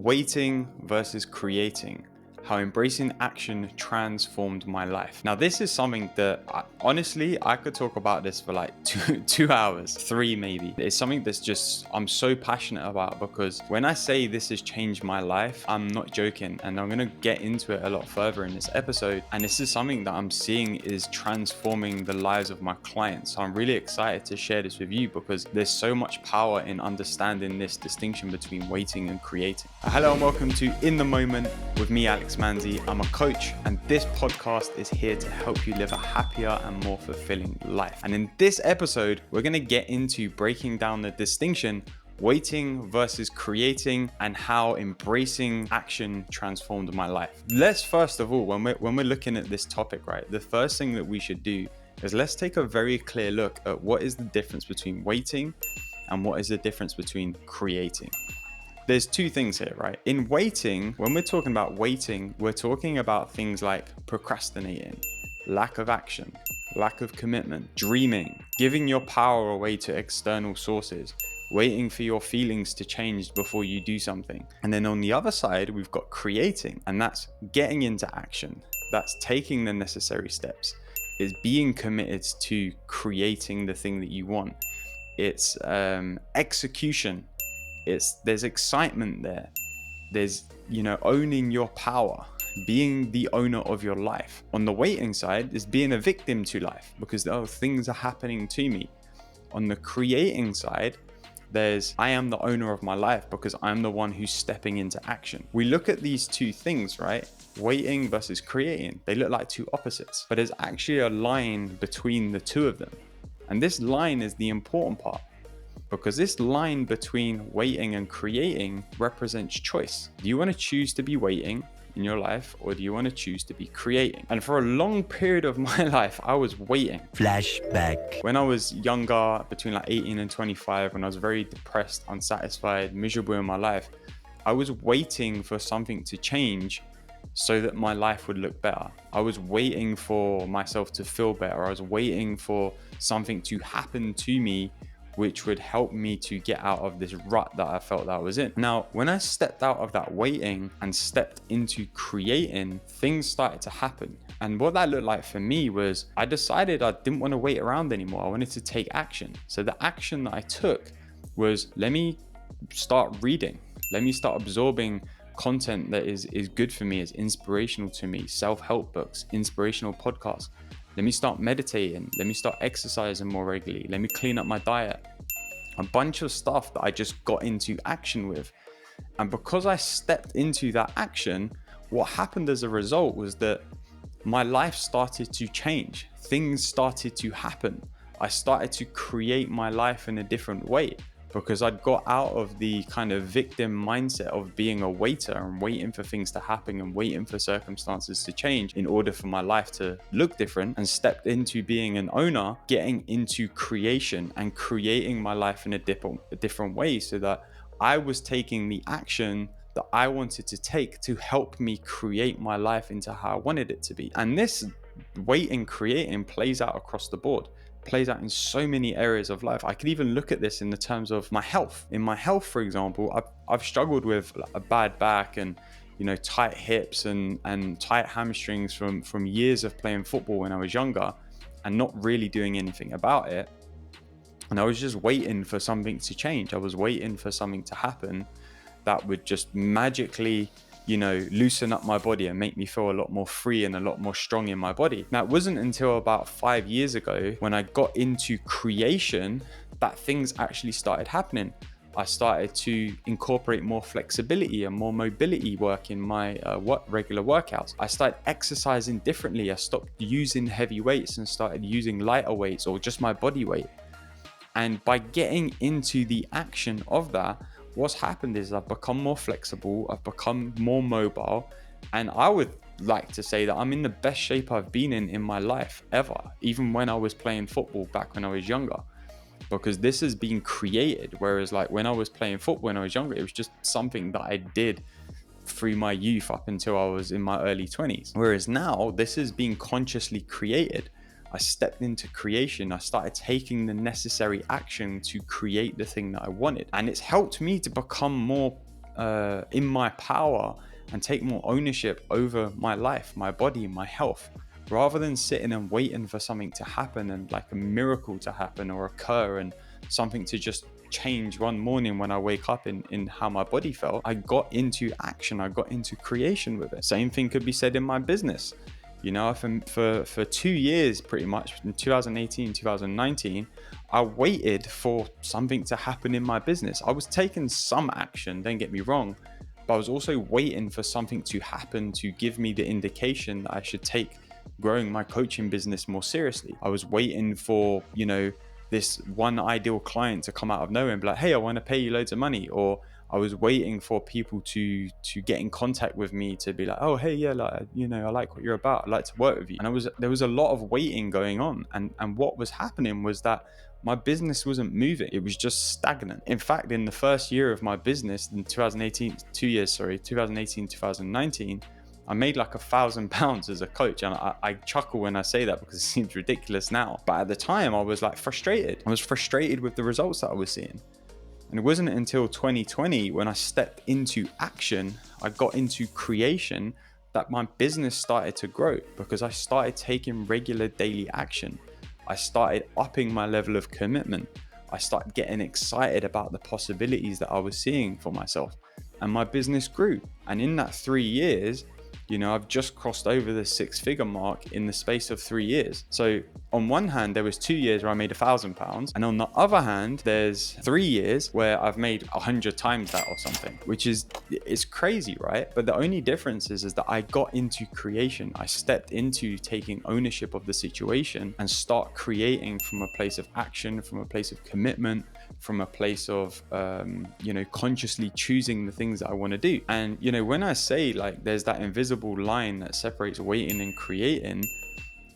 Waiting versus creating. How embracing action transformed my life. Now, this is something that I could talk about this for like two hours, three maybe. It's something that's just, I'm so passionate about, because when I say this has changed my life, I'm not joking. And I'm going to get into it a lot further in this episode. And this is something that I'm seeing is transforming the lives of my clients. So I'm really excited to share this with you, because there's so much power in understanding this distinction between waiting and creating. Hello and welcome to In the Moment with me, Alex Manzi. I'm a coach, and this podcast is here to help you live a happier and more fulfilling life. And in this episode, we're going to get into breaking down the distinction waiting versus creating and how embracing action transformed my life. Let's first of all, when we're looking at this topic, right, the first thing that we should do is let's take a very clear look at what is the difference between waiting and what is the difference between creating. There's two things here, right? In waiting, when we're talking about waiting, we're talking about things like procrastinating, lack of action, lack of commitment, dreaming, giving your power away to external sources, waiting for your feelings to change before you do something. And then on the other side, we've got creating, and that's getting into action. That's taking the necessary steps. It's being committed to creating the thing that you want. It's execution. There's excitement there. There's, owning your power, being the owner of your life. On the waiting side is being a victim to life, because things are happening to me. On the creating side, there's I am the owner of my life, because I'm the one who's stepping into action. We look at these two things, right? Waiting versus creating. They look like two opposites, but there's actually a line between the two of them. And this line is the important part, because this line between waiting and creating represents choice. Do you want to choose to be waiting in your life, or do you want to choose to be creating? And for a long period of my life, I was waiting. Flashback. When I was younger, between like 18 and 25, when I was very depressed, unsatisfied, miserable in my life, I was waiting for something to change so that my life would look better. I was waiting for myself to feel better. I was waiting for something to happen to me which would help me to get out of this rut that I felt that I was in. Now, when I stepped out of that waiting and stepped into creating, things started to happen. And what that looked like for me was I decided I didn't want to wait around anymore. I wanted to take action. So the action that I took was, let me start reading. Let me start absorbing content that is good for me, is inspirational to me, self-help books, inspirational podcasts. Let me start meditating. Let me start exercising more regularly. Let me clean up my diet. A bunch of stuff that I just got into action with. And because I stepped into that action, what happened as a result was that my life started to change. Things started to happen. I started to create my life in a different way, because I'd got out of the kind of victim mindset of being a waiter and waiting for things to happen and waiting for circumstances to change in order for my life to look different, and stepped into being an owner, getting into creation and creating my life in a different way, so that I was taking the action that I wanted to take to help me create my life into how I wanted it to be. And this waiting, creating plays out across the board. Plays out in so many areas of life. I could even look at this in the terms of my health. In my health, for example, I've struggled with a bad back and tight hips and tight hamstrings from years of playing football when I was younger and not really doing anything about it. And I was just waiting for something to change. I was waiting for something to happen that would just magically loosen up my body and make me feel a lot more free and a lot more strong in my body. Now, it wasn't until about 5 years ago, when I got into creation, that things actually started happening. I started to incorporate more flexibility and more mobility work in my regular workouts. I started exercising differently. I stopped using heavy weights and started using lighter weights or just my body weight. And by getting into the action of that, what's happened is I've become more flexible, I've become more mobile, and I would like to say that I'm in the best shape I've been in my life ever, even when I was playing football back when I was younger, because this has been created. Whereas like when I was playing football when I was younger, it was just something that I did through my youth up until I was in my early 20s. Whereas now this is being consciously created. I stepped into creation. I started taking the necessary action to create the thing that I wanted. And it's helped me to become more in my power and take more ownership over my life, my body, my health, rather than sitting and waiting for something to happen and like a miracle to happen or occur and something to just change one morning when I wake up in how my body felt. I got into action. I got into creation with it. Same thing could be said in my business. You know, for 2 years, pretty much in 2018, 2019, I waited for something to happen in my business. I was taking some action, don't get me wrong, but I was also waiting for something to happen to give me the indication that I should take growing my coaching business more seriously. I was waiting for, you know, this one ideal client to come out of nowhere and be like, hey, I want to pay you loads of money. Or I was waiting for people to get in contact with me to be like, oh, hey, yeah, like, you know, I like what you're about. I'd like to work with you. And there was a lot of waiting going on. And what was happening was that my business wasn't moving. It was just stagnant. In fact, in the first year of my business in 2018, 2019, I made like £1,000 as a coach. And I chuckle when I say that because it seems ridiculous now. But at the time I was like frustrated. I was frustrated with the results that I was seeing. And it wasn't until 2020 when I stepped into action, I got into creation, that my business started to grow because I started taking regular daily action. I started upping my level of commitment. I started getting excited about the possibilities that I was seeing for myself. And my business grew. And in that 3 years, you know, I've just crossed over the 6-figure mark in the space of 3 years. So on one hand, there was 2 years where I made £1,000. And on the other hand, there's 3 years where I've made 100 times that or something, which is, it's crazy, right? But the only difference is that I got into creation. I stepped into taking ownership of the situation and start creating from a place of action, from a place of commitment, from a place of, you know, consciously choosing the things that I want to do. And, you know, when I say like there's that invisible line that separates waiting and creating,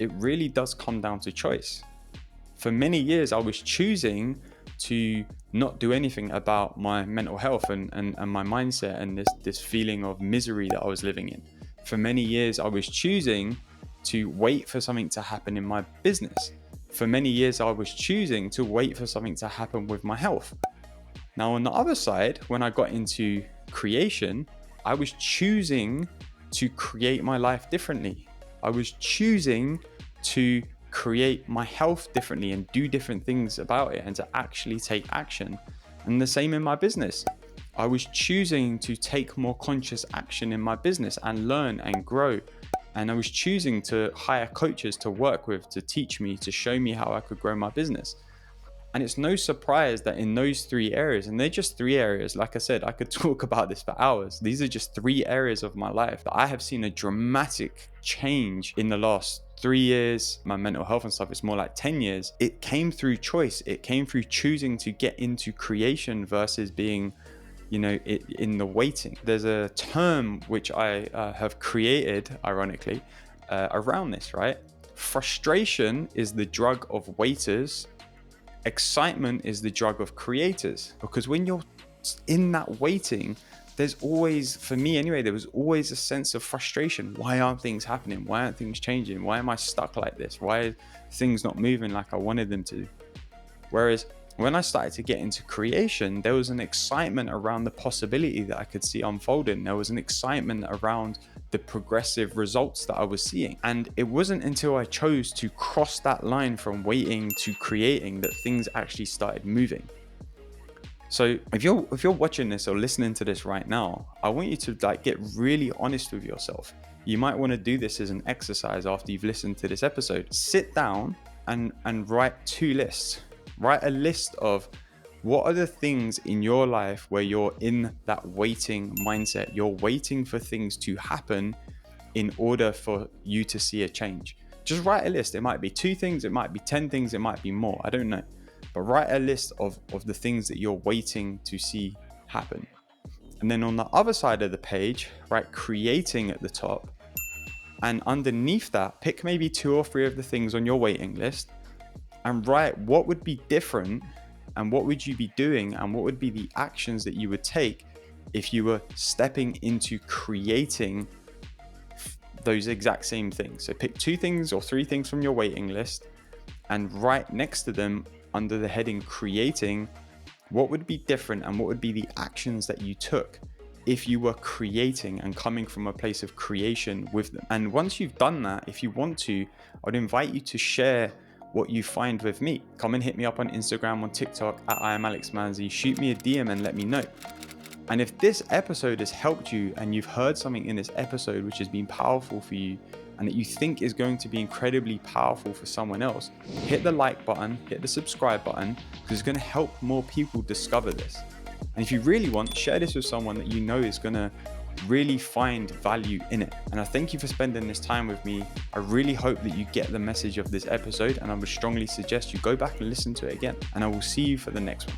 it really does come down to choice. For many years, I was choosing to not do anything about my mental health and my mindset and this feeling of misery that I was living in. For many years, I was choosing to wait for something to happen in my business. For many years, I was choosing to wait for something to happen with my health. Now, on the other side, when I got into creation, I was choosing to create my life differently. I was choosing to create my health differently and do different things about it and to actually take action. And the same in my business. I was choosing to take more conscious action in my business and learn and grow. And I was choosing to hire coaches to work with, to teach me, to show me how I could grow my business. And it's no surprise that in those 3 areas, and they're just 3 areas, like I said, I could talk about this for hours. These are just 3 areas of my life that I have seen a dramatic change in the last 3 years. My mental health and stuff, it's more like 10 years. It came through choice. It came through choosing to get into creation versus being, you know, in the waiting. There's a term which I have created, ironically, around this, right? Frustration is the drug of waiters. Excitement is the drug of creators, because when you're in that waiting, there's always, for me anyway, there was always a sense of frustration. Why aren't things happening? Why aren't things changing? Why am I stuck like this? Why are things not moving like I wanted them to? Whereas when I started to get into creation, there was an excitement around the possibility that I could see unfolding. There was an excitement around the progressive results that I was seeing. And it wasn't until I chose to cross that line from waiting to creating that things actually started moving. So if you're watching this or listening to this right now, I want you to like get really honest with yourself. You might want to do this as an exercise after you've listened to this episode. Sit down and write 2 lists. Write a list of what are the things in your life where you're in that waiting mindset. You're waiting for things to happen in order for you to see a change. Just write a list. It might be 2 things, it might be 10 things, it might be more. I don't know. But write a list of the things that you're waiting to see happen. And then on the other side of the page, write creating at the top. And underneath that, pick maybe 2 or 3 of the things on your waiting list and write what would be different and what would you be doing and what would be the actions that you would take if you were stepping into creating those exact same things. So pick 2 things or 3 things from your waiting list and write next to them under the heading creating what would be different and what would be the actions that you took if you were creating and coming from a place of creation with them. And once you've done that, if you want to, I'd invite you to share what you find with me. Come and hit me up on Instagram, on TikTok at I am Alex Manzi. Shoot me a DM and let me know. And if this episode has helped you and you've heard something in this episode which has been powerful for you and that you think is going to be incredibly powerful for someone else, hit the like button, hit the subscribe button, because it's going to help more people discover this. And if you really want, share this with someone that you know is going to really find value in it. And I thank you for spending this time with me. I really hope that you get the message of this episode, and I would strongly suggest you go back and listen to it again. And I will see you for the next one.